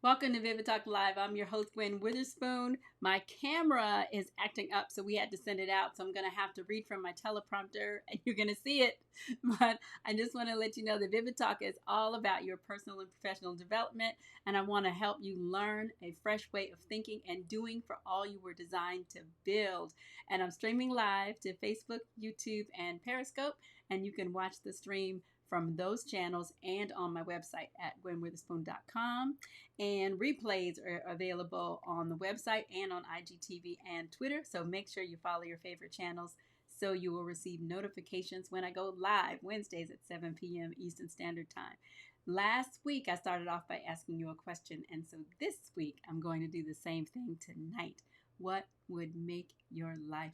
Welcome to Vivid Talk Live. I'm your host, Gwen Witherspoon. My camera is acting up, so we had to send it out. So I'm going to have to read from my teleprompter, and you're going to see it. But I just want to let you know that Vivid Talk is all about your personal and professional development, and I want to help you learn a fresh way of thinking and doing for all you were designed to build. And I'm streaming live to Facebook, YouTube, and Periscope, and you can watch the stream from those channels and on my website at gwenwitherspoon.com. And replays are available on the website and on IGTV and Twitter. So make sure you follow your favorite channels so you will receive notifications when I go live Wednesdays at 7 p.m. Eastern Standard Time. Last week, I started off by asking you a question. And so this week, I'm going to do the same thing tonight. What would make your life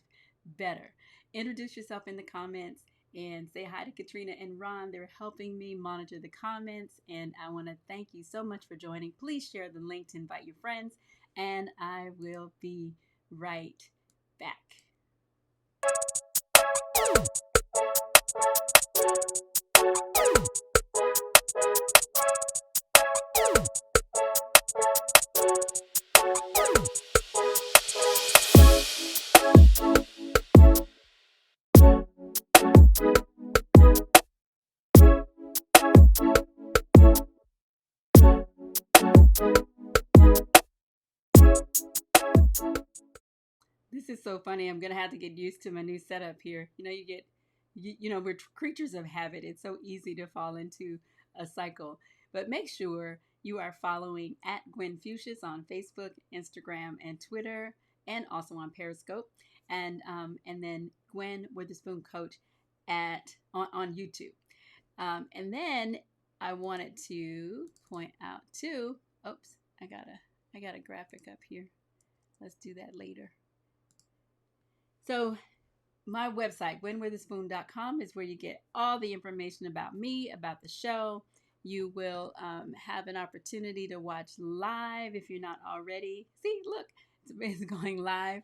better? Introduce yourself in the comments and say hi to Katrina and Ron. They're helping me monitor the comments, and I want to thank you so much for joining. Please share the link to invite your friends, and I will be right back. This is so funny. I'm going to have to get used to my new setup here. We're creatures of habit. It's so easy to fall into a cycle. But make sure you are following at Gwen Fuchsias on Facebook, Instagram, and Twitter, and also on Periscope. And then Gwen Witherspoon Coach on YouTube. And then I wanted to point out too. Oops, I got a graphic up here. Let's do that later. So my website, gwenwitherspoon.com, is where you get all the information about me, about the show. You will have an opportunity to watch live if you're not already. See, look, it's going live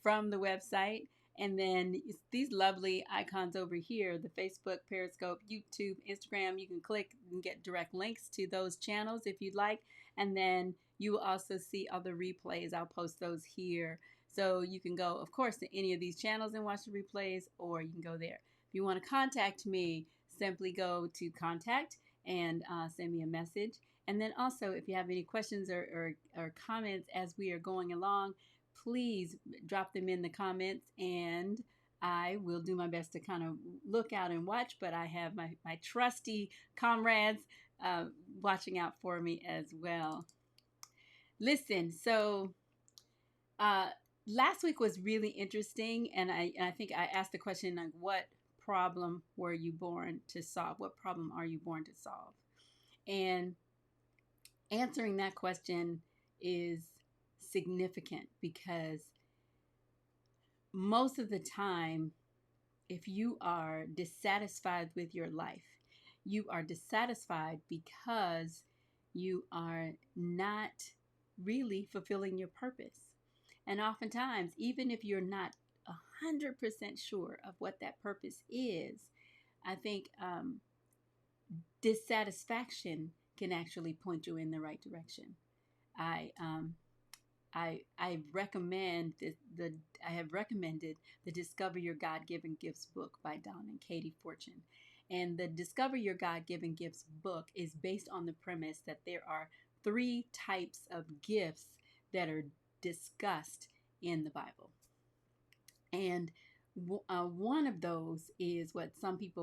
from the website. And then these lovely icons over here, the Facebook, Periscope, YouTube, Instagram, you can click and get direct links to those channels if you'd like. And then you will also see other replays. I'll post those here. So you can go, of course, to any of these channels and watch the replays, or you can go there. If you want to contact me, simply go to contact and send me a message. And then also, if you have any questions or comments as we are going along, please drop them in the comments, and I will do my best to kind of look out and watch. But I have my trusty comrades watching out for me as well. Listen, so last week was really interesting, and I think I asked the question, like, what problem were you born to solve? What problem are you born to solve? And answering that question is significant because most of the time, if you are dissatisfied with your life, you are dissatisfied because you are not really fulfilling your purpose. And oftentimes, even if you're not 100% sure of what that purpose is, I think dissatisfaction can actually point you in the right direction. I recommend I have recommended the Discover Your God-Given Gifts book by Don and Katie Fortune. And the Discover Your God-Given Gifts book is based on the premise that there are 3 types of gifts that are discussed in the Bible. And one of those is what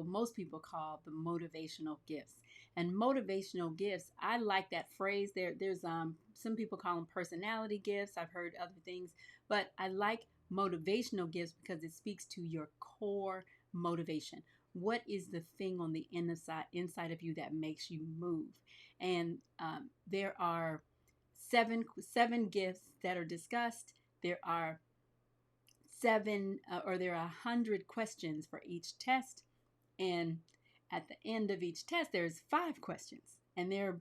most people call the motivational gifts. And motivational gifts, I like that phrase. There's some people call them personality gifts. I've heard other things, but I like motivational gifts because it speaks to your core motivation. What is the thing on the inside of you that makes you move? And there are seven gifts that are discussed. There are 100 questions for each test, and at the end of each test there's 5 questions, and they're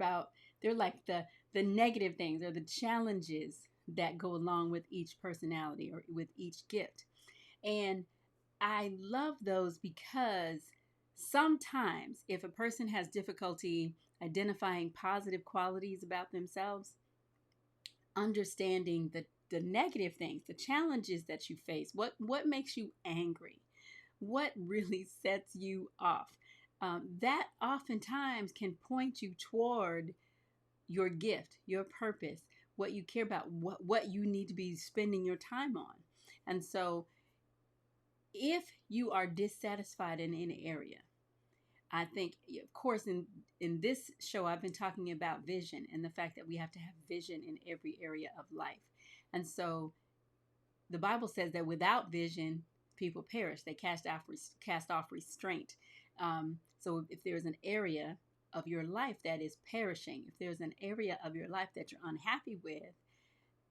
like the negative things or the challenges that go along with each personality or with each gift. And I love those because Sometimes, if a person has difficulty identifying positive qualities about themselves, understanding the negative things, the challenges that you face, what makes you angry, what really sets you off, that oftentimes can point you toward your gift, your purpose, what you care about, what you need to be spending your time on. And so if you are dissatisfied in any area, I think, of course, in this show, I've been talking about vision and the fact that we have to have vision in every area of life. And so the Bible says that without vision, people perish. They cast off restraint. So if there's an area of your life that is perishing, if there's an area of your life that you're unhappy with,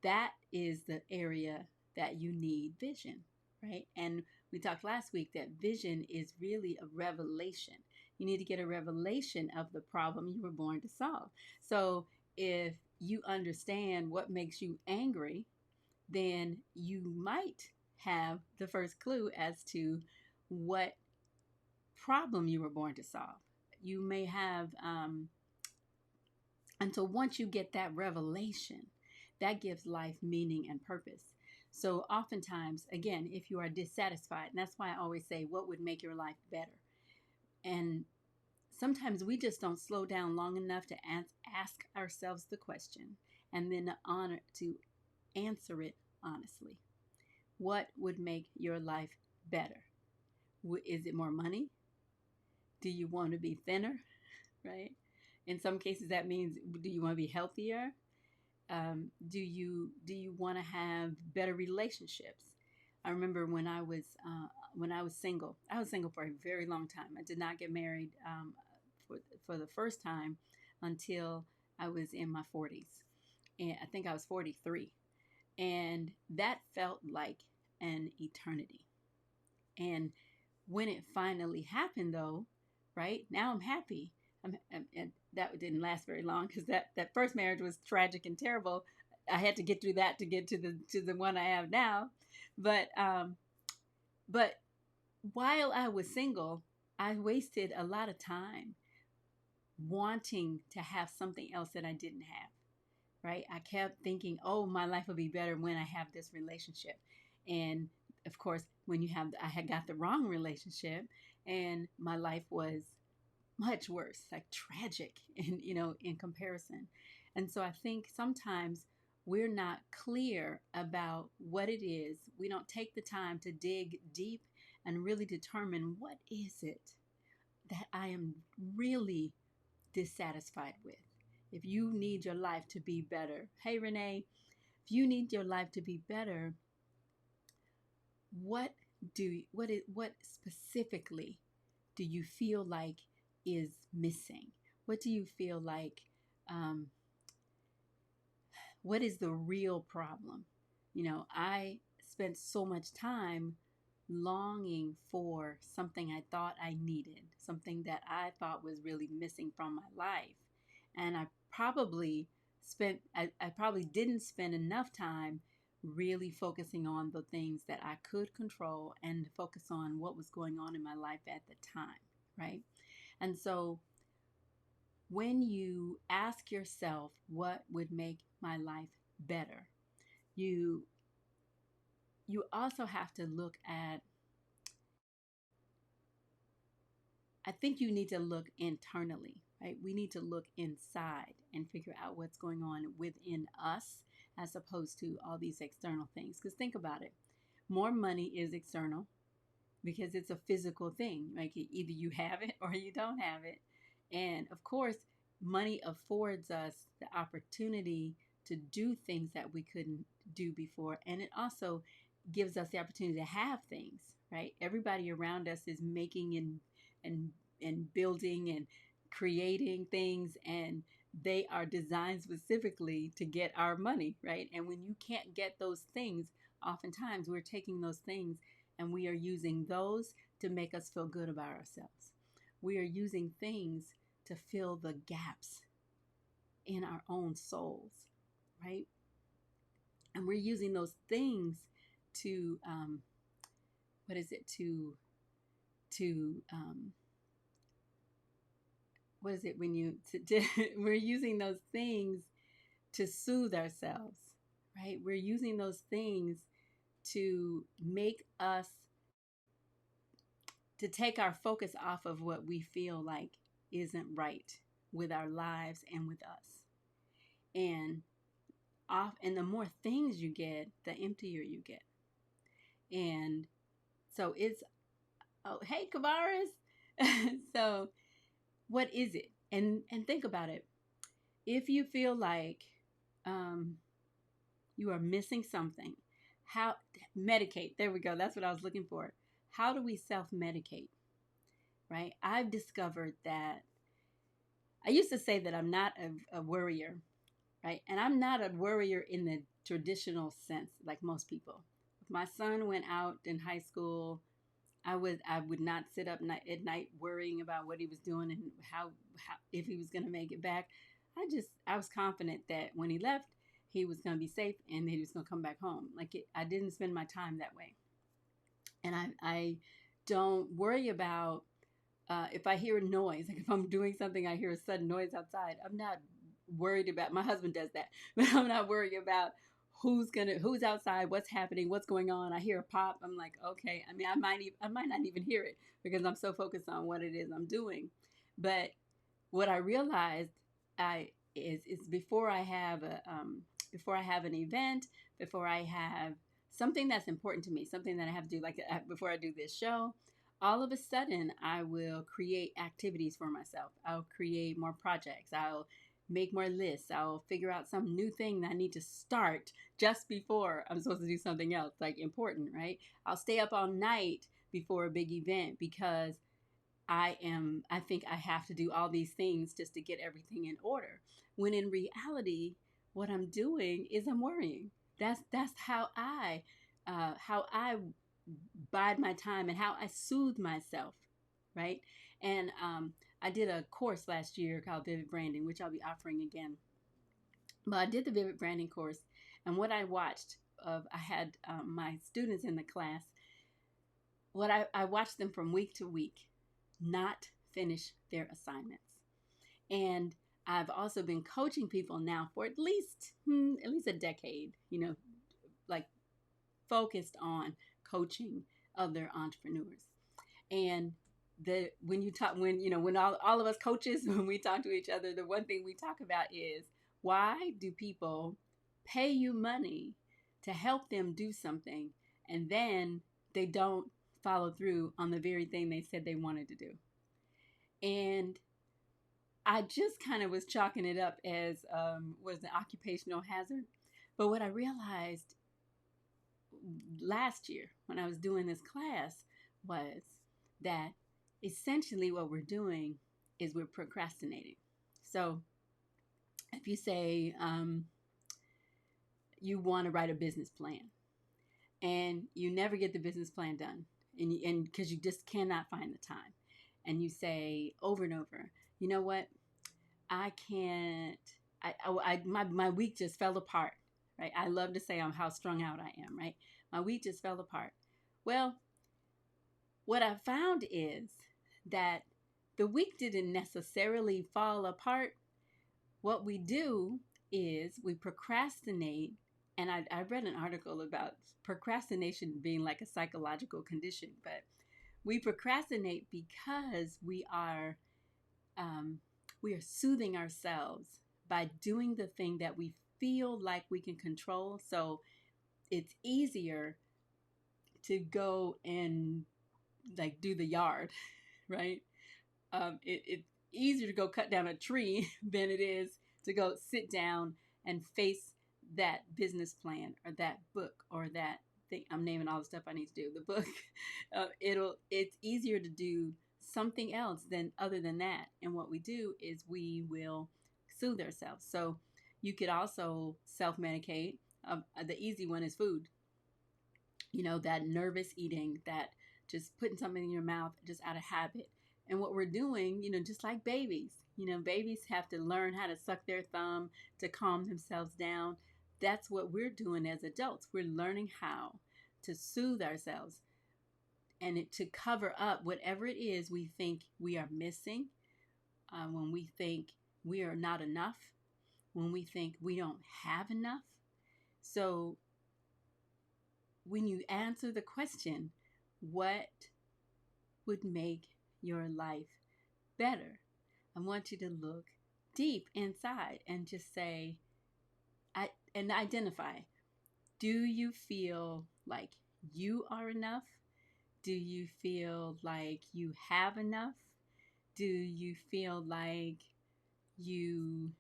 that is the area that you need vision, right? And we talked last week that vision is really a revelation. You need to get a revelation of the problem you were born to solve. So if you understand what makes you angry, then you might have the first clue as to what problem you were born to solve. You may have, and so once you get that revelation, that gives life meaning and purpose. So oftentimes, again, if you are dissatisfied, and that's why I always say, what would make your life better? And sometimes we just don't slow down long enough to ask ourselves the question and then to answer it honestly. What would make your life better? Is it more money? Do you want to be thinner? Right? In some cases, that means, do you want to be healthier? Do you want to have better relationships? I remember when I was single. I was single for a very long time. I did not get married for the first time until I was in my 40s, and I think I was 43, and that felt like an eternity. And when it finally happened, though, right now I'm happy. And that didn't last very long because that first marriage was tragic and terrible. I had to get through that to get to the one I have now. But while I was single, I wasted a lot of time wanting to have something else that I didn't have. Right? I kept thinking, oh, my life will be better when I have this relationship. And of course, I had got the wrong relationship, and my life was much worse, like tragic in comparison. And so I think sometimes we're not clear about what it is. We don't take the time to dig deep and really determine, what is it that I am really dissatisfied with? If you need your life to be better, hey Renee, if you need your life to be better, what specifically do you feel like is missing? What do you feel like? What is the real problem? I spent so much time longing for something I thought I needed, something that I thought was really missing from my life. And I probably didn't spend enough time really focusing on the things that I could control and focus on what was going on in my life at the time, right? And so when you ask yourself, what would make my life better, you also have to look at, I think you need to look internally, right? We need to look inside and figure out what's going on within us as opposed to all these external things. Because think about it, more money is external because it's a physical thing. Like either you have it or you don't have it. And of course, money affords us the opportunity to do things that we couldn't do before. And it also gives us the opportunity to have things, right? Everybody around us is making and building and creating things, and they are designed specifically to get our money, right? And when you can't get those things, oftentimes we're taking those things and we are using those to make us feel good about ourselves. We are using things to fill the gaps in our own souls, right? And we're using those things to to what is it when we're using those things to soothe ourselves, right? We're using those things to make us, to take our focus off of what we feel like isn't right with our lives and with us. And and the more things you get, the emptier you get. And so it's, oh, hey, Kavaris. So what is it? And think about it. If you feel like you are missing something, how medicate? There we go. That's what I was looking for. How do we self-medicate? Right? I've discovered that I used to say that I'm not a worrier, right? And I'm not a worrier in the traditional sense, like most people. If my son went out in high school, I would not sit up at night worrying about what he was doing and how if he was going to make it back. I was confident that when he left, he was going to be safe and that he was going to come back home. I didn't spend my time that way, and I don't worry about if I hear a noise. Like if I'm doing something, I hear a sudden noise outside. I'm not worried about. My husband does that, but I'm not worried about who's outside, what's happening, what's going on. I hear a pop. I'm like, okay. I mean, I might not even hear it because I'm so focused on what it is I'm doing. But what I realized is before I have an event, before I have something that's important to me, something that I have to do, like before I do this show, all of a sudden I will create activities for myself. I'll create more projects. I'll make more lists. I'll figure out some new thing that I need to start just before I'm supposed to do something else, like important, right? I'll stay up all night before a big event because I think I have to do all these things just to get everything in order. When in reality, what I'm doing is I'm worrying. That's how I bide my time and how I soothe myself, right? And I did a course last year called Vivid Branding, which I'll be offering again. But I did the Vivid Branding course, and what I watched I had my students in the class. I watched them from week to week not finish their assignments, and I've also been coaching people now for at least a decade. Like focused on coaching other entrepreneurs. And when all of us coaches, when we talk to each other, the one thing we talk about is, why do people pay you money to help them do something and then they don't follow through on the very thing they said they wanted to do? And I just kind of was chalking it up as was an occupational hazard. But what I realized last year when I was doing this class was that essentially what we're doing is we're procrastinating. So if you say you want to write a business plan and you never get the business plan done, and because you just cannot find the time, and you say over and over, you know what, I can't. My week just fell apart, right? I love to say how strung out I am, right? My week just fell apart. Well, what I found is that the week didn't necessarily fall apart. What we do is we procrastinate. And I read an article about procrastination being like a psychological condition, but we procrastinate because we are soothing ourselves by doing the thing that we feel like we can control. So it's easier to go and like do the yard, right? It's easier to go cut down a tree than it is to go sit down and face that business plan or that book or that thing. I'm naming all the stuff I need to do. The book, it's easier to do something else other than that. And what we do is we will soothe ourselves. So you could also self-medicate. The easy one is food. That nervous eating, that just putting something in your mouth just out of habit. And what we're doing, just like babies, babies have to learn how to suck their thumb to calm themselves down. That's what we're doing as adults. We're learning how to soothe ourselves and to cover up whatever it is we think we are missing when we think we are not enough, when we think we don't have enough. So when you answer the question, what would make your life better? I want you to look deep inside and just say, and identify, do you feel like you are enough? Do you feel like you have enough? Do you feel like you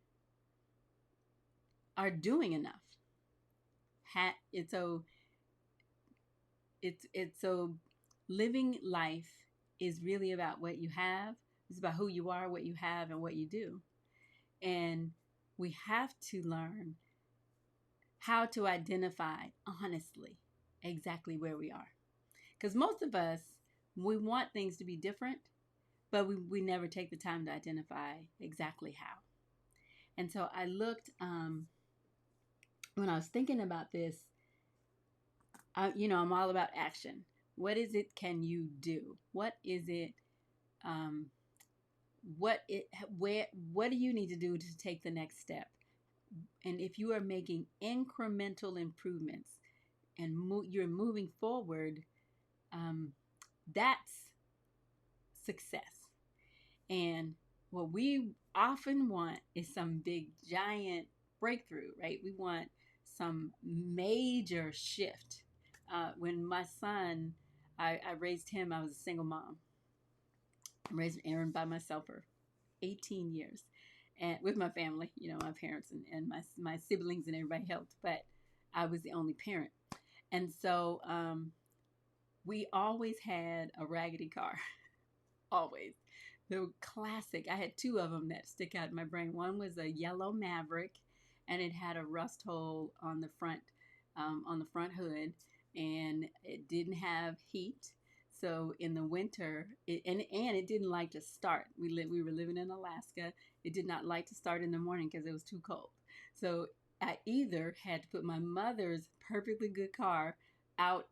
are doing enough? It's so living life is really about what you have. It's about who you are, what you have, and what you do. And we have to learn how to identify honestly exactly where we are. Because most of us, we want things to be different, but we never take the time to identify exactly how. And so I looked, when I was thinking about this, I'm all about action. What is it can you do? What is it, um, what do you need to do to take the next step? And if you are making incremental improvements and you're moving forward, that's success. And what we often want is some big giant breakthrough, right? We want some major shift. When my son, I raised him, I was a single mom. I raised Aaron by myself for 18 years, and with my family, my parents and my siblings and everybody helped, but I was the only parent. And so we always had a raggedy car. Always. The classic. I had two of them that stick out in my brain. One was a yellow Maverick, and it had a rust hole on the front hood, and it didn't have heat. So in the winter, and it didn't like to start. We were living in Alaska. It did not like to start in the morning because it was too cold. So I either had to put my mother's perfectly good car out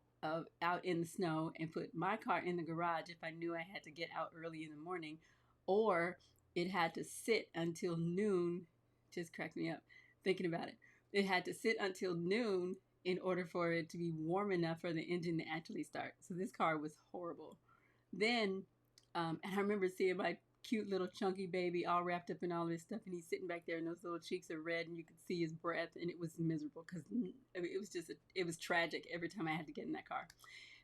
in the snow and put my car in the garage if I knew I had to get out early in the morning, or it had to sit until noon. Just cracked me up thinking about it. It had to sit until noon in order for it to be warm enough for the engine to actually start. So this car was horrible. Then, and I remember seeing my cute little chunky baby all wrapped up in all this stuff, and he's sitting back there and those little cheeks are red and you could see his breath, and it was miserable because it was tragic every time I had to get in that car.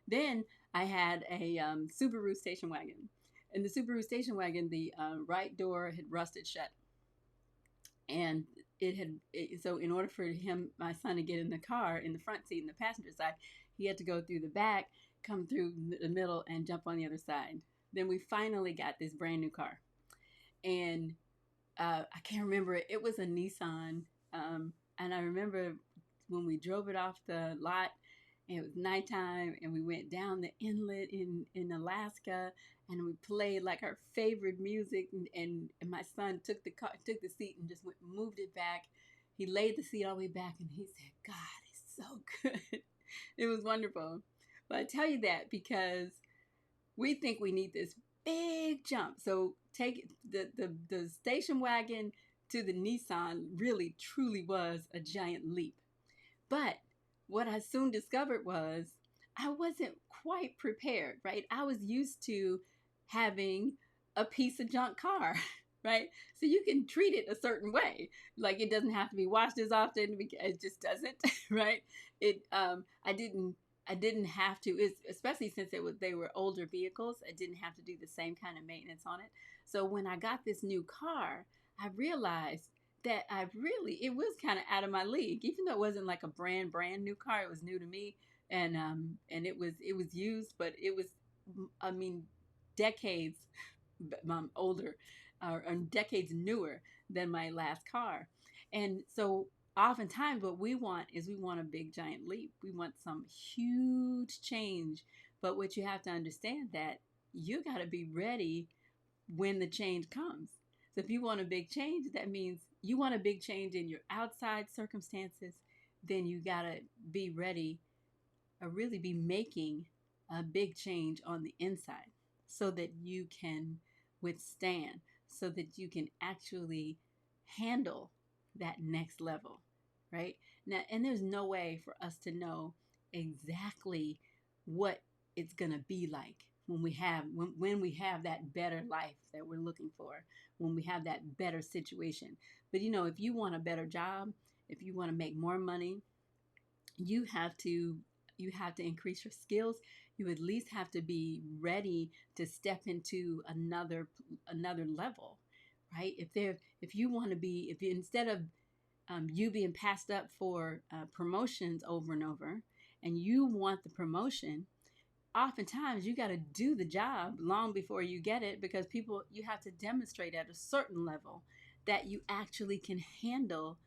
Then I had a Subaru station wagon. In the Subaru station wagon, the right door had rusted shut, and so in order for my son, to get in the car in the front seat in the passenger side, he had to go through the back, come through the middle, and jump on the other side. Then we finally got this brand new car, and I can't remember it. It was a Nissan, and I remember when we drove it off the lot. It was nighttime, and we went down the inlet in Alaska, and we played like our favorite music. And my son took the seat and just moved it back. He laid the seat all the way back, and he said, "God, it's so good." It was wonderful. But I tell you that because we think we need this big jump. So take the station wagon to the Nissan really truly was a giant leap. But what I soon discovered was I wasn't quite prepared, right? I was used to having a piece of junk car, right? So you can treat it a certain way. Like it doesn't have to be washed as often because it just doesn't, right? I didn't have to, especially since they were older vehicles. I didn't have to do the same kind of maintenance on it. So when I got this new car, I realized that it was kind of out of my league, even though it wasn't like a brand new car. It was new to me, and it was used, but it was, I mean, decades older, or decades newer than my last car. And so oftentimes what we want is we want a big giant leap. We want some huge change. But what you have to understand that you got to be ready when the change comes. So if you want a big change, that means you want a big change in your outside circumstances, then you got to be ready, or really be making a big change on the inside so that you can withstand, so that you can actually handle that next level, right? Now, and there's no way for us to know exactly what it's going to be like when we have that better life that we're looking for, when we have that better situation. But if you want a better job, if you want to make more money, you have to increase your skills. You at least have to be ready to step into another level, right? If you want to be, if you, instead of you being passed up for promotions over and over, and you want the promotion, oftentimes you got to do the job long before you get it, because you have to demonstrate at a certain level that you actually can handle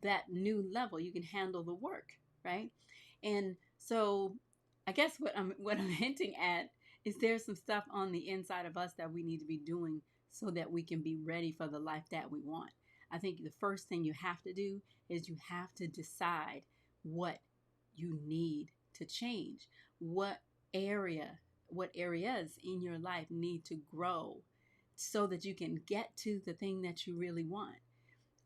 that new level. You can handle the work, right? And so I guess what I'm hinting at is there's some stuff on the inside of us that we need to be doing so that we can be ready for the life that we want. I think the first thing you have to do is you have to decide what you need to change. What areas in your life need to grow so that you can get to the thing that you really want.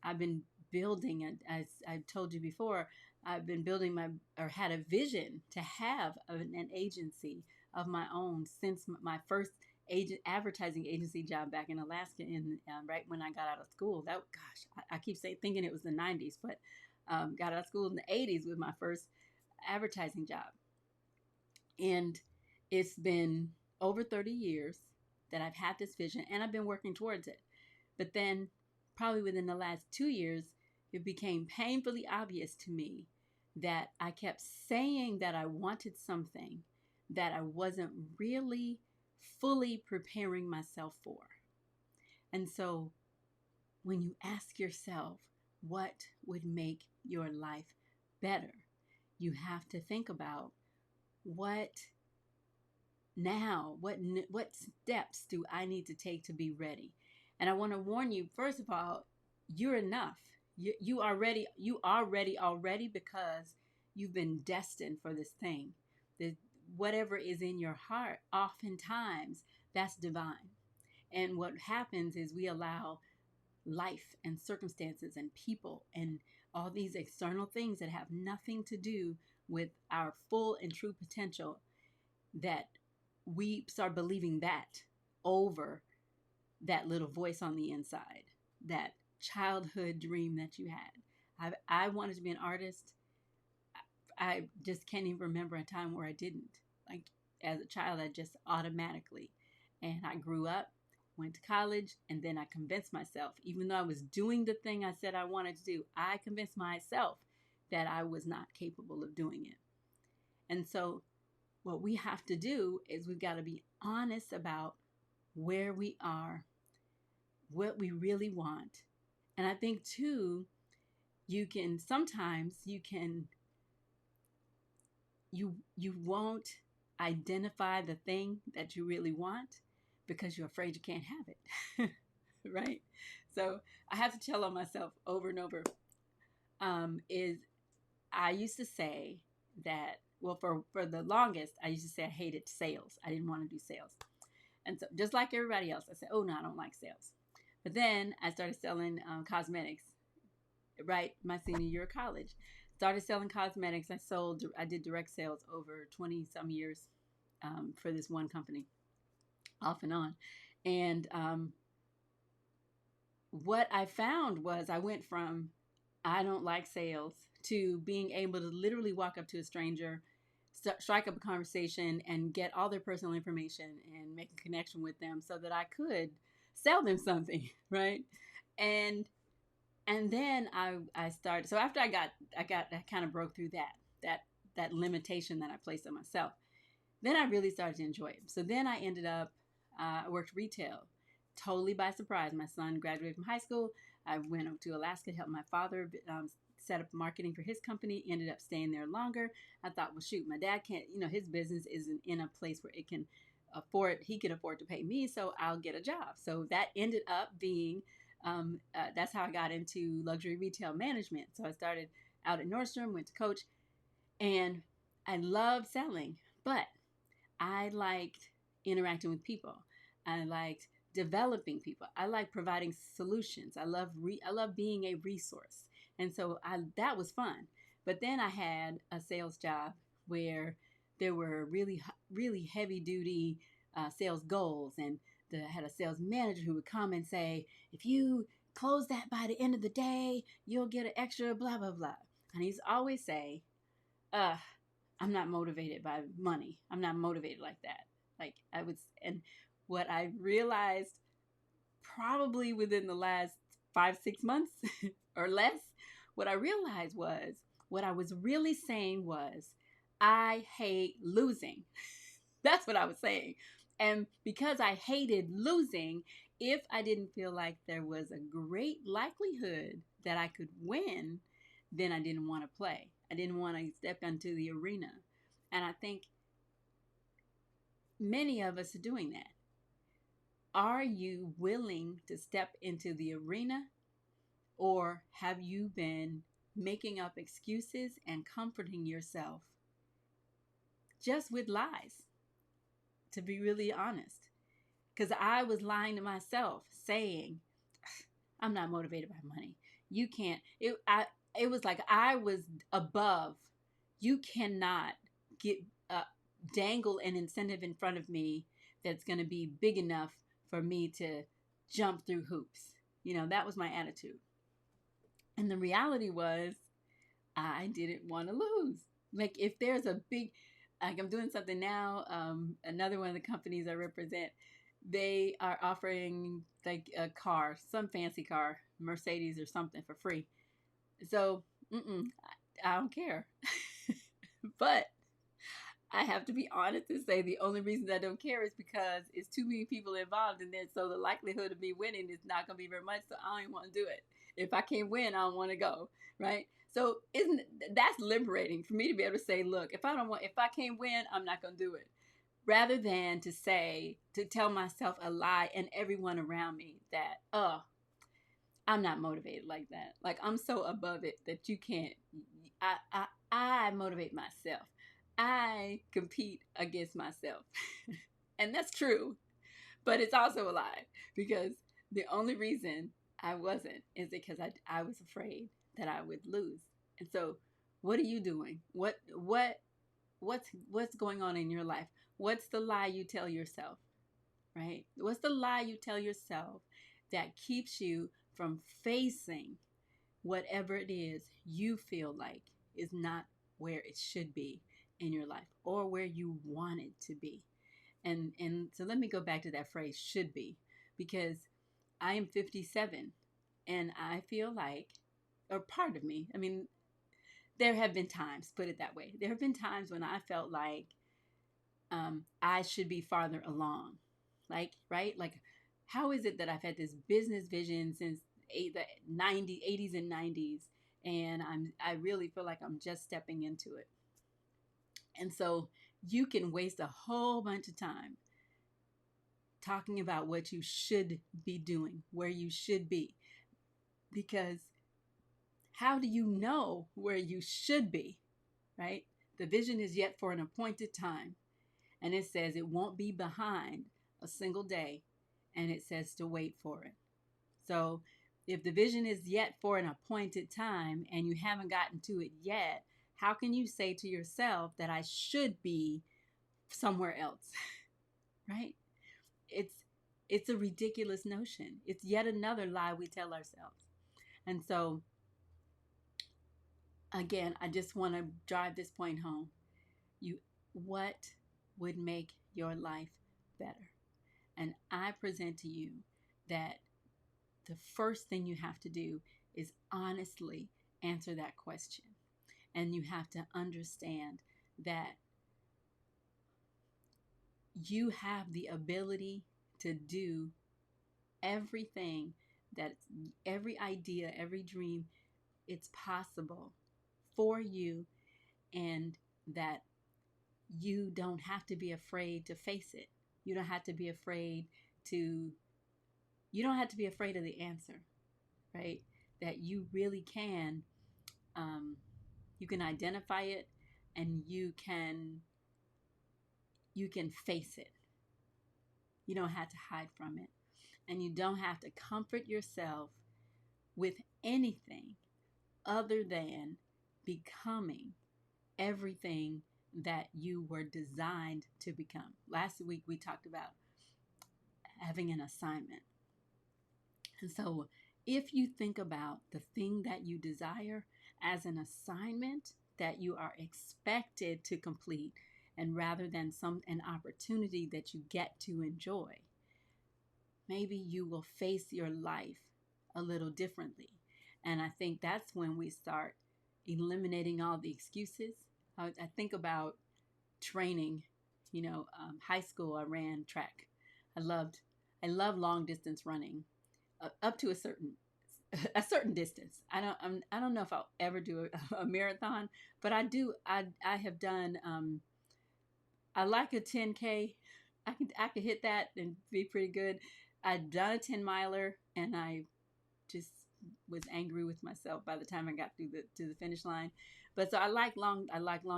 I've been building, as I told you before, I've been building had a vision to have an agency of my own since my first advertising agency job back in Alaska, right when I got out of school. I keep thinking it was the 90s, but got out of school in the 80s with my first advertising job. And it's been over 30 years that I've had this vision, and I've been working towards it. But then, probably within the last 2 years, it became painfully obvious to me that I kept saying that I wanted something that I wasn't really fully preparing myself for. And so, when you ask yourself, what would make your life better, you have to think about what steps do I need to take to be ready? And I want to warn you, first of all, you're enough. You are ready already, because you've been destined for this thing. Whatever is in your heart, oftentimes that's divine. And what happens is we allow life and circumstances and people and all these external things that have nothing to do with our full and true potential, that we start believing that over that little voice on the inside, that childhood dream that you had. I wanted to be an artist. I just can't even remember a time where I didn't. Like, as a child, I just automatically. And I grew up, went to college, and then I convinced myself, even though I was doing the thing I said I wanted to do, I convinced myself that I was not capable of doing it. And so what we have to do is we've got to be honest about where we are, what we really want. And I think too, you won't identify the thing that you really want because you're afraid you can't have it. Right? So I have to tell on myself over and over, is I used to say that, well, for the longest, I used to say I hated sales. I didn't want to do sales. And so just like everybody else, I said, oh, no, I don't like sales. But then I started selling cosmetics, right? My senior year of college. Started selling cosmetics. I did direct sales over 20 some years for this one company, off and on. And what I found was I went from I don't like sales to being able to literally walk up to a stranger, strike up a conversation, and get all their personal information and make a connection with them so that I could sell them something, right? And then I started. So after I kind of broke through that limitation that I placed on myself. Then I really started to enjoy it. So then I ended up I worked retail, totally by surprise. My son graduated from high school. I went up to Alaska to help my father set up marketing for his company, ended up staying there longer. I thought, well, shoot, my dad can't, his business isn't in a place where he could afford to pay me, so I'll get a job. So that ended up being, that's how I got into luxury retail management. So I started out at Nordstrom, went to Coach, and I loved selling, but I liked interacting with people. I liked developing people. I like providing solutions. I love being a resource. And so that was fun. But then I had a sales job where there were really heavy duty sales goals, and had a sales manager who would come and say, if you close that by the end of the day, you'll get an extra blah blah blah. And he's always say, uh I'm not motivated by money. I'm not motivated like that. Like and what I realized probably within the last 5, 6 months or less, what I realized was what I was really saying was, I hate losing. That's what I was saying. And because I hated losing, if I didn't feel like there was a great likelihood that I could win, then I didn't want to play. I didn't want to step into the arena. And I think many of us are doing that. Are you willing to step into the arena, or have you been making up excuses and comforting yourself just with lies, to be really honest? Because I was lying to myself saying, I'm not motivated by money. You can't. It was like I was above. You cannot get dangle an incentive in front of me that's going to be big enough for me to jump through hoops. That was my attitude. And the reality was, I didn't want to lose. Like, if there's a big, like, I'm doing something now, another one of the companies I represent, they are offering like a car, some fancy car, Mercedes or something, for free. So, I don't care. But I have to be honest and say the only reason I don't care is because it's too many people involved in this. So the likelihood of me winning is not going to be very much. So I don't even want to do it. If I can't win, I don't want to go. Right. So that's liberating for me to be able to say, look, if I can't win, I'm not going to do it. Rather than to tell myself a lie and everyone around me that, I'm not motivated like that. Like, I'm so above it that you can't. I motivate myself. I compete against myself. And that's true, but it's also a lie, because the only reason I wasn't is because I was afraid that I would lose. And so, what are you doing? What's going on in your life? What's the lie you tell yourself? Right? What's the lie you tell yourself that keeps you from facing whatever it is you feel like is not where it should be in your life, or where you want it to be? And so let me go back to that phrase, should be, because I am 57 and I feel like, or part of me, I mean, there have been times, put it that way, there have been times when I felt like I should be farther along. Like, right? Like, how is it that I've had this business vision since the 80s and 90s, and I really feel like I'm just stepping into it? And so you can waste a whole bunch of time talking about what you should be doing, where you should be, because how do you know where you should be, right? The vision is yet for an appointed time, and it says it won't be behind a single day, and it says to wait for it. So if the vision is yet for an appointed time and you haven't gotten to it yet, how can you say to yourself that I should be somewhere else? Right? It's a ridiculous notion. It's yet another lie we tell ourselves. And so, again, I just want to drive this point home. What would make your life better? And I present to you that the first thing you have to do is honestly answer that question. And you have to understand that you have the ability to do everything, that every idea, every dream, it's possible for you, and that you don't have to be afraid to face it. You don't have to be afraid of the answer, right? That you really can, you can identify it, and you can face it. You don't have to hide from it. And you don't have to comfort yourself with anything other than becoming everything that you were designed to become. Last week we talked about having an assignment. And so if you think about the thing that you desire as an assignment that you are expected to complete, and rather than an opportunity that you get to enjoy, maybe you will face your life a little differently. And I think that's when we start eliminating all the excuses. I think about training. High school, I ran track. I love long distance running, up to a certain distance. I don't know if I'll ever do a marathon, but I do. I have done. I like a 10K. I could hit that and be pretty good. I'd done a 10 miler, and I just was angry with myself by the time I got to the finish line. But so I like long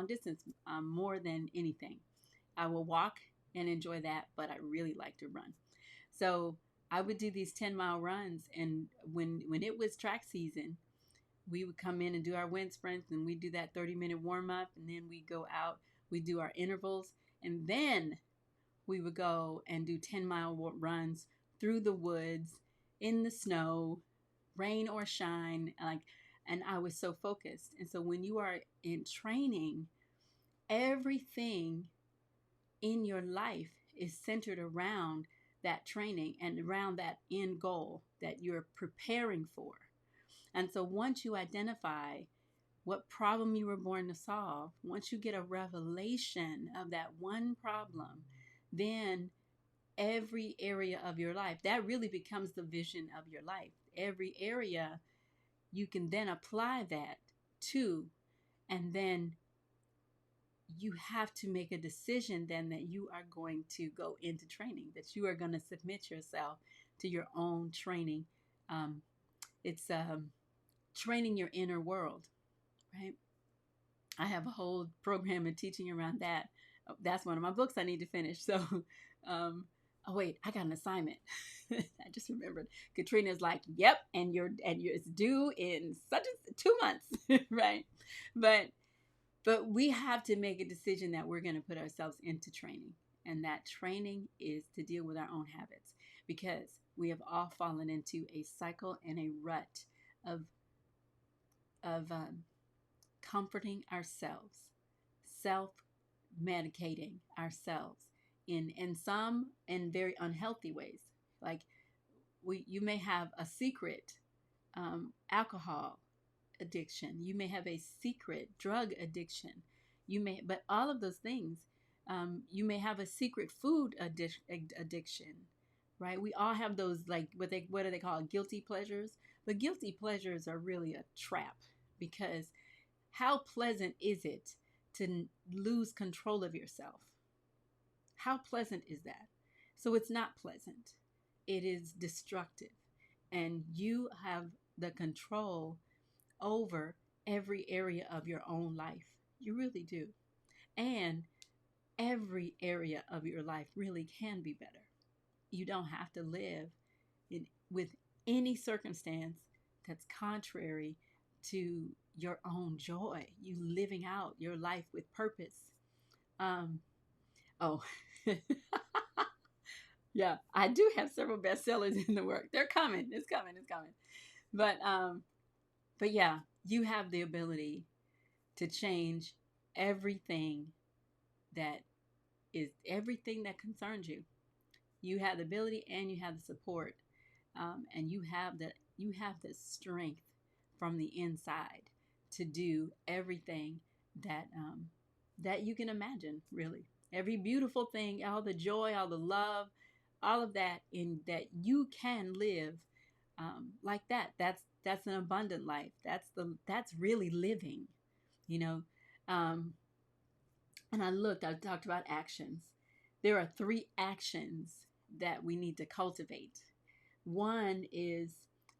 distance more than anything. I will walk and enjoy that, but I really like to run. So I would do these 10-mile runs, and when it was track season, we would come in and do our wind sprints, and we do that 30-minute warm up, and then we go out, we do our intervals, and then we would go and do 10-mile runs through the woods, in the snow, rain or shine, and I was so focused. And so when you are in training, everything in your life is centered around that training and around that end goal that you're preparing for. And so once you identify what problem you were born to solve, once you get a revelation of that one problem, then every area of your life, that really becomes the vision of your life. Every area you can then apply that to, and then you have to make a decision then that you are going to go into training, that you are going to submit yourself to your own training. It's training your inner world, right? I have a whole program and teaching around that. That's one of my books I need to finish. So, oh wait, I got an assignment. I just remembered. Katrina's like, "Yep, and it's due in such 2 months," right? But we have to make a decision that we're going to put ourselves into training, and that training is to deal with our own habits, because we have all fallen into a cycle and a rut of comforting ourselves, self-medicating ourselves in some in very unhealthy ways. Like you may have a secret alcohol addiction. You may have a secret drug addiction. But all of those things, you may have a secret food addiction, right? We all have those, like what do they call it? Guilty pleasures. But guilty pleasures are really a trap, because how pleasant is it to lose control of yourself? How pleasant is that? So it's not pleasant. It is destructive. And you have the control over every area of your own life. You really do. And every area of your life really can be better. You don't have to live with any circumstance that's contrary to your own joy, you living out your life with purpose. Oh, yeah, I do have several bestsellers in the work. They're coming. It's coming. But yeah, you have the ability to change everything everything that concerns you. You have the ability, and you have the support, and you have the strength from the inside to do everything that you can imagine. Really, every beautiful thing, all the joy, all the love, all of that that you can live like that. That's an abundant life. That's really living, you know. And I talked about actions. There are 3 actions that we need to cultivate. One is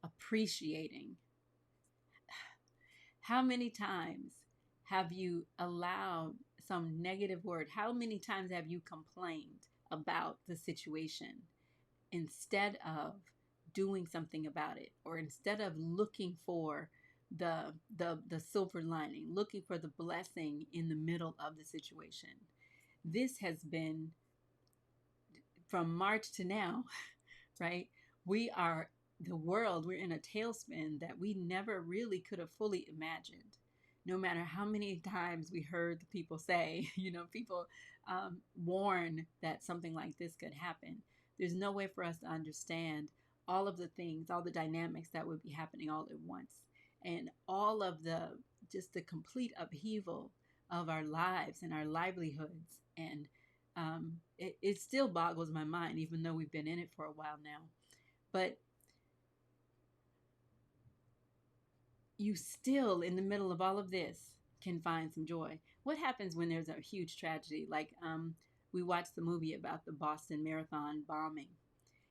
appreciating. How many times have you allowed some negative word? How many times have you complained about the situation instead of doing something about it, or instead of looking for the silver lining, looking for the blessing in the middle of the situation. This has been from March to now, right? We are the world, we're in a tailspin that we never really could have fully imagined. No matter how many times we heard the people say, people warn that something like this could happen, there's no way for us to understand all of the things, all the dynamics that would be happening all at once. And all of just the complete upheaval of our lives and our livelihoods. And it still boggles my mind, even though we've been in it for a while now. But you still, in the middle of all of this, can find some joy. What happens when there's a huge tragedy? Like we watched the movie about the Boston Marathon bombing,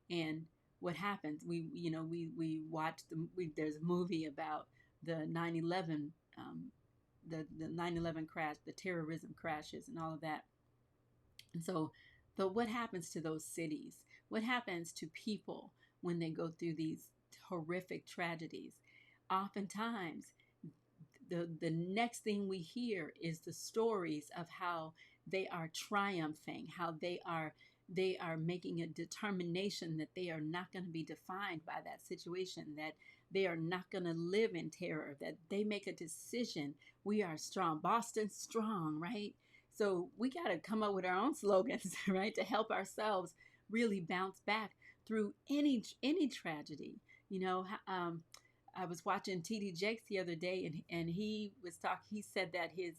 and what happens? We watched there's a movie about the 9/11, the 9/11 crash, the terrorism crashes, and all of that. And so, but what happens to those cities? What happens to people when they go through these horrific tragedies? Oftentimes, the next thing we hear is the stories of how they are triumphing, how they are making a determination that they are not going to be defined by that situation, that they are not going to live in terror, that they make a decision. We are strong. Boston strong, right? So we got to come up with our own slogans, right, to help ourselves really bounce back through any tragedy. I was watching TD Jakes the other day, and he was talking. He said that his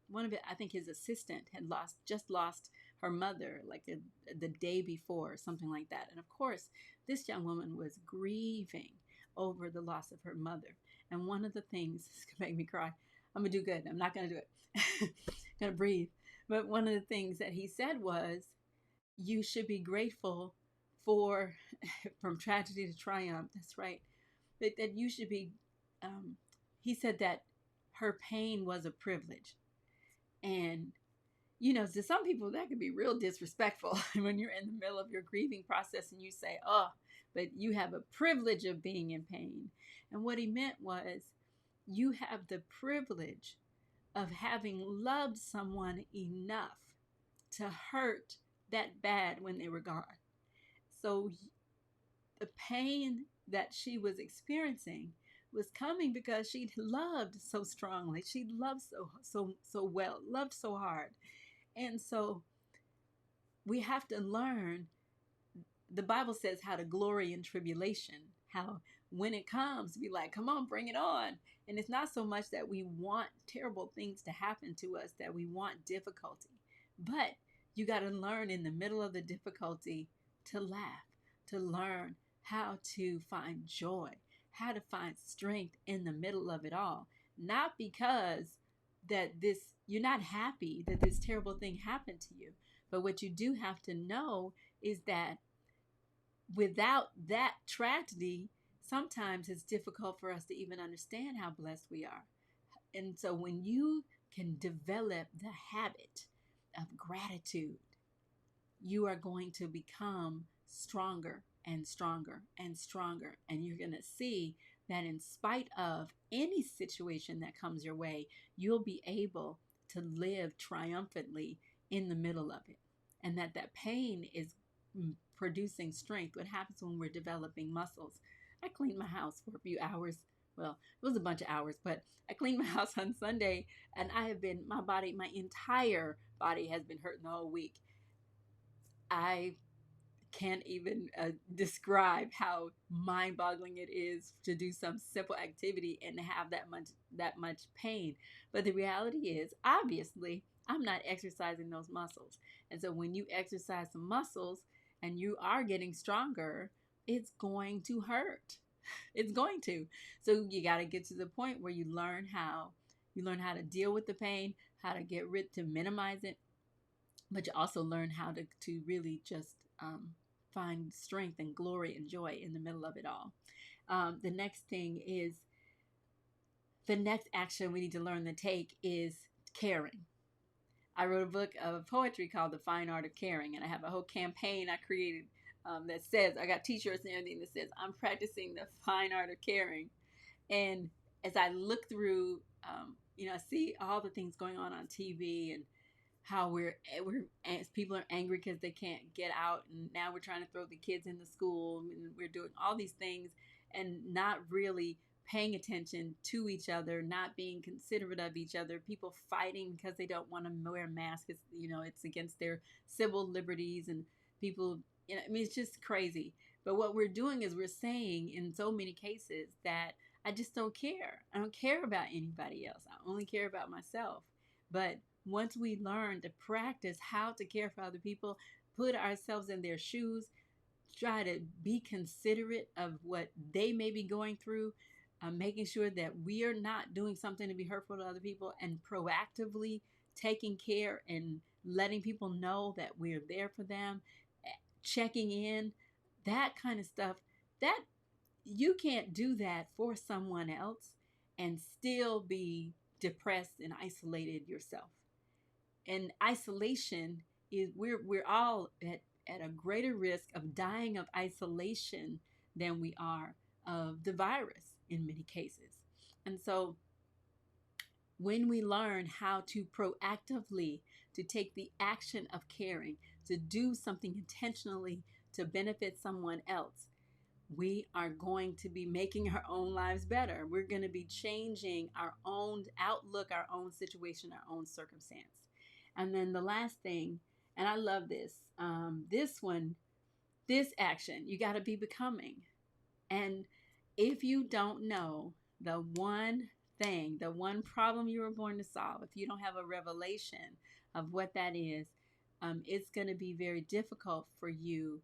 one of it, I think his assistant had just lost her mother like the day before, or something like that. And of course, this young woman was grieving over the loss of her mother. And one of the things, this could make me cry. I'm gonna do good. I'm not gonna do it. Gonna breathe. But one of the things that he said was, "You should be grateful for from tragedy to triumph." That's right. That you should be. He said that her pain was a privilege, and to some people that could be real disrespectful when you're in the middle of your grieving process and you say, "Oh, but you have a privilege of being in pain." And what he meant was, you have the privilege of having loved someone enough to hurt that bad when they were gone. So the pain that she was experiencing was coming because she loved so strongly. She loved so well, loved so hard. And so we have to learn. The Bible says how to glory in tribulation, how when it comes, be like, come on, bring it on. And it's not so much that we want terrible things to happen to us, that we want difficulty, but you got to learn in the middle of the difficulty to laugh, to learn how to find joy, how to find strength in the middle of it all. Not because you're not happy that this terrible thing happened to you, but what you do have to know is that without that tragedy, sometimes it's difficult for us to even understand how blessed we are. And so when you can develop the habit of gratitude, you are going to become stronger and stronger and stronger. And you're going to see that in spite of any situation that comes your way, you'll be able to live triumphantly in the middle of it. And that pain is producing strength. What happens when we're developing muscles? I cleaned my house for a few hours. Well, it was a bunch of hours, but I cleaned my house on Sunday, and my entire body has been hurting the whole week. I can't even describe how mind-boggling it is to do some simple activity and have that much pain. But the reality is, obviously, I'm not exercising those muscles. And so when you exercise some muscles and you are getting stronger, it's going to hurt. It's going to. So you got to get to the point where you learn how to deal with the pain, how to minimize it, but you also learn how to really just find strength and glory and joy in the middle of it all. The next action we need to learn to take is caring. I wrote a book of poetry called The Fine Art of Caring, and I have a whole campaign I created that says, I got t-shirts and everything that says, I'm practicing the fine art of caring. And as I look through, I see all the things going on TV, and how we're as people are angry because they can't get out, and now we're trying to throw the kids into school, and we're doing all these things and not really paying attention to each other, not being considerate of each other, people fighting because they don't want to wear masks. It's against their civil liberties, and people, I mean, it's just crazy. But what we're doing is we're saying in so many cases that I just don't care. I don't care about anybody else. I only care about myself. But once we learn to practice how to care for other people, put ourselves in their shoes, try to be considerate of what they may be going through, making sure that we are not doing something to be hurtful to other people, and proactively taking care and letting people know that we're there for them, checking in, that kind of stuff. That you can't do that for someone else and still be depressed and isolated yourself. And isolation is, we're all at a greater risk of dying of isolation than we are of the virus in many cases. And so when we learn how to proactively to take the action of caring, to do something intentionally to benefit someone else, we are going to be making our own lives better. We're going to be changing our own outlook, our own situation, our own circumstance. And then the last thing, and I love this, this action, you got to be becoming. And if you don't know the one thing, the one problem you were born to solve, if you don't have a revelation of what that is, it's going to be very difficult for you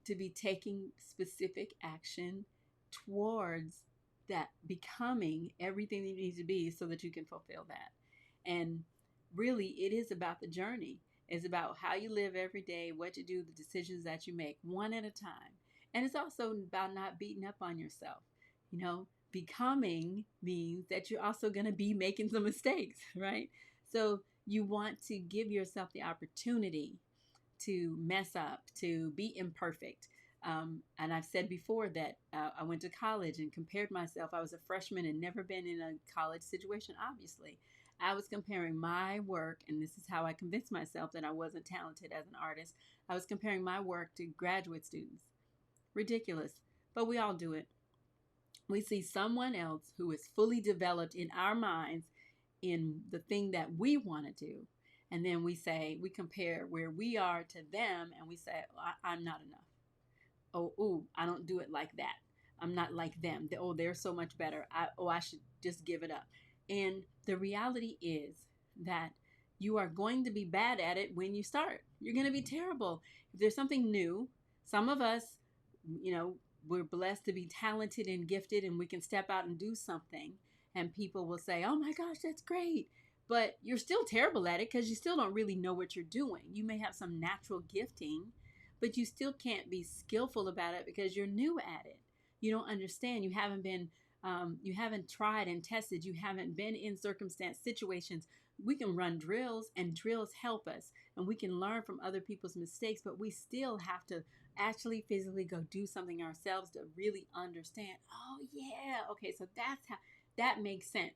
to be taking specific action towards that becoming everything you need to be so that you can fulfill that. And really, it is about the journey. It's about how you live every day, what you do, the decisions that you make one at a time. And it's also about not beating up on yourself. Becoming means that you're also going to be making some mistakes, right? So you want to give yourself the opportunity to mess up, to be imperfect. And I've said before that I went to college and compared myself. I was a freshman and never been in a college situation, obviously. I was comparing my work, and this is how I convinced myself that I wasn't talented as an artist. I was comparing my work to graduate students. Ridiculous. But we all do it. We see someone else who is fully developed in our minds in the thing that we want to do. And then we compare where we are to them, and we say, I'm not enough. Oh, I don't do it like that. I'm not like them. They're so much better. I should just give it up. And the reality is that you are going to be bad at it when you start. You're going to be terrible. If there's something new, some of us, we're blessed to be talented and gifted, and we can step out and do something. And people will say, oh my gosh, that's great. But you're still terrible at it because you still don't really know what you're doing. You may have some natural gifting, but you still can't be skillful about it because you're new at it. You don't understand. You haven't tried and tested. You haven't been in situations. We can run drills, and drills help us, and we can learn from other people's mistakes, but we still have to actually physically go do something ourselves to really understand. Oh yeah, okay, so that's how that makes sense.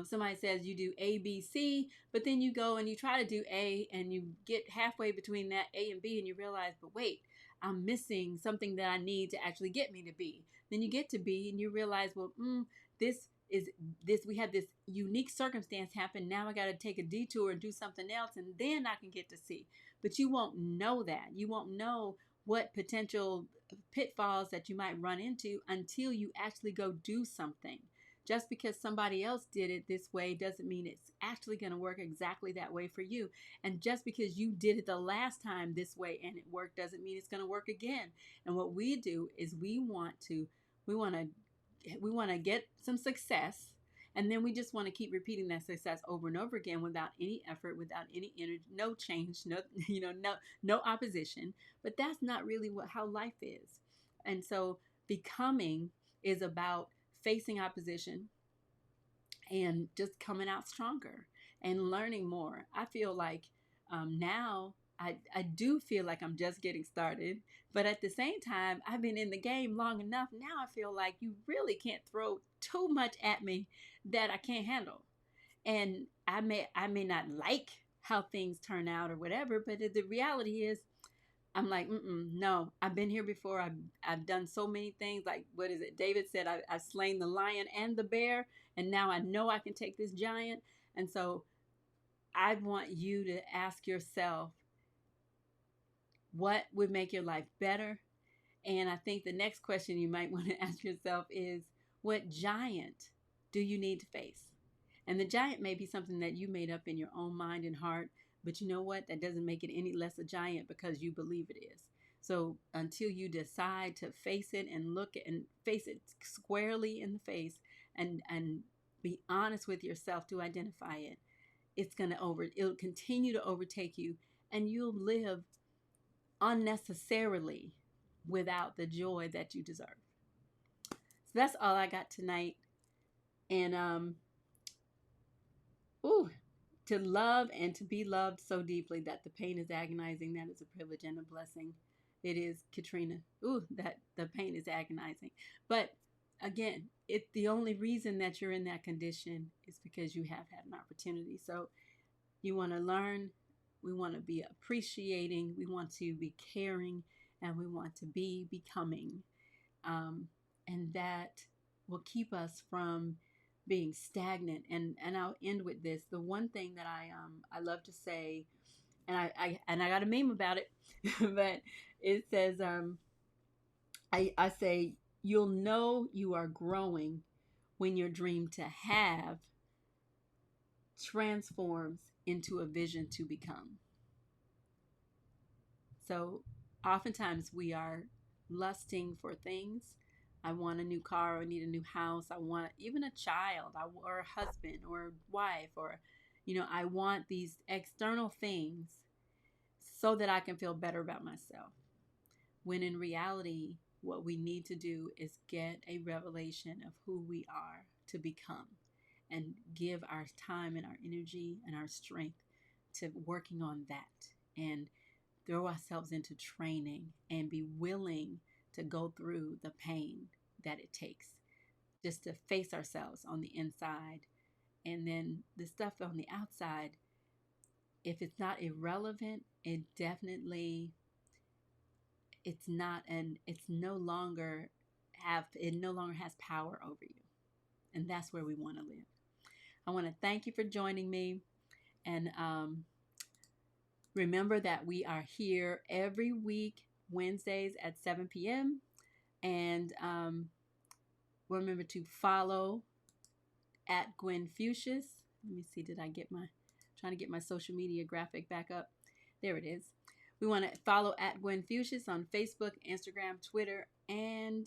Somebody says you do A, B, C, but then you go and you try to do A, and you get halfway between that A and B, and you realize, but wait, I'm missing something that I need to actually get me to B. Then you get to B, and you realize, well, we had this unique circumstance happen. Now I got to take a detour and do something else, and then I can get to C. But you won't know that. You won't know what potential pitfalls that you might run into until you actually go do something. Just because somebody else did it this way doesn't mean it's actually going to work exactly that way for you. And just because you did it the last time this way and it worked doesn't mean it's going to work again. And what we do is we want to get some success, and then we just want to keep repeating that success over and over again without any effort, without any energy, no change, no opposition. But that's not really how life is. And so becoming is about facing opposition and just coming out stronger and learning more. I feel like now I do feel like I'm just getting started, but at the same time, I've been in the game long enough. Now I feel like you really can't throw too much at me that I can't handle. And I may not like how things turn out or whatever, but the reality is I'm like, no, I've been here before. I've done so many things. Like, what is it? David said, I've slain the lion and the bear, and now I know I can take this giant. And so I want you to ask yourself, what would make your life better? And I think the next question you might want to ask yourself is, what giant do you need to face? And the giant may be something that you made up in your own mind and heart, but you know what? That doesn't make it any less a giant because you believe it is. So until you decide to face it and look at and face it squarely in the face and be honest with yourself to identify it, it'll continue to overtake you, and you'll live unnecessarily without the joy that you deserve. So that's all I got tonight. And to love and to be loved so deeply that the pain is agonizing, that is a privilege and a blessing. It is, Katrina. That the pain is agonizing. But again, the only reason that you're in that condition is because you have had an opportunity. So you want to learn, we want to be appreciating, we want to be caring, and we want to be becoming. And that will keep us from being stagnant. And I'll end with this. The one thing that I love to say, and I got a meme about it, but it says I say, you'll know you are growing when your dream to have transforms into a vision to become. So oftentimes we are lusting for things. I want a new car, I need a new house, I want even a child, or a husband or a wife, or, I want these external things so that I can feel better about myself. When in reality, what we need to do is get a revelation of who we are to become and give our time and our energy and our strength to working on that, and throw ourselves into training and be willing to go through the pain that it takes just to face ourselves on the inside. And then the stuff on the outside, if it's not irrelevant, it no longer has power over you. And that's where we want to live. I want to thank you for joining me. And remember that we are here every week, Wednesdays at 7 p.m. And remember to follow at Gwen Fuchsius. Let me see, trying to get my social media graphic back up. There it is. We want to follow at Gwen Fuchsius on Facebook, Instagram, Twitter, and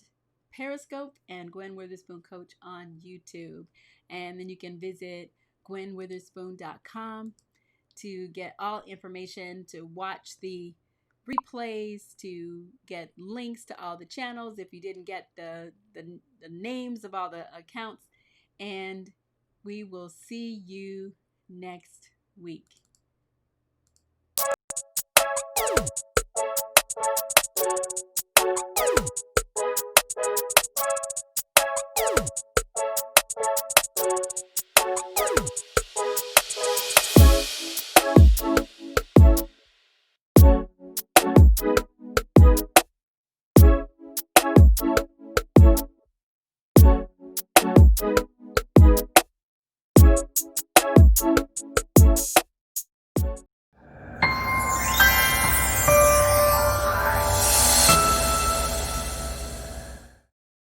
Periscope, and Gwen Witherspoon Coach on YouTube. And then you can visit gwenwitherspoon.com to get all information, to watch the replays, to get links to all the channels if you didn't get the names of all the accounts. And we will see you next week.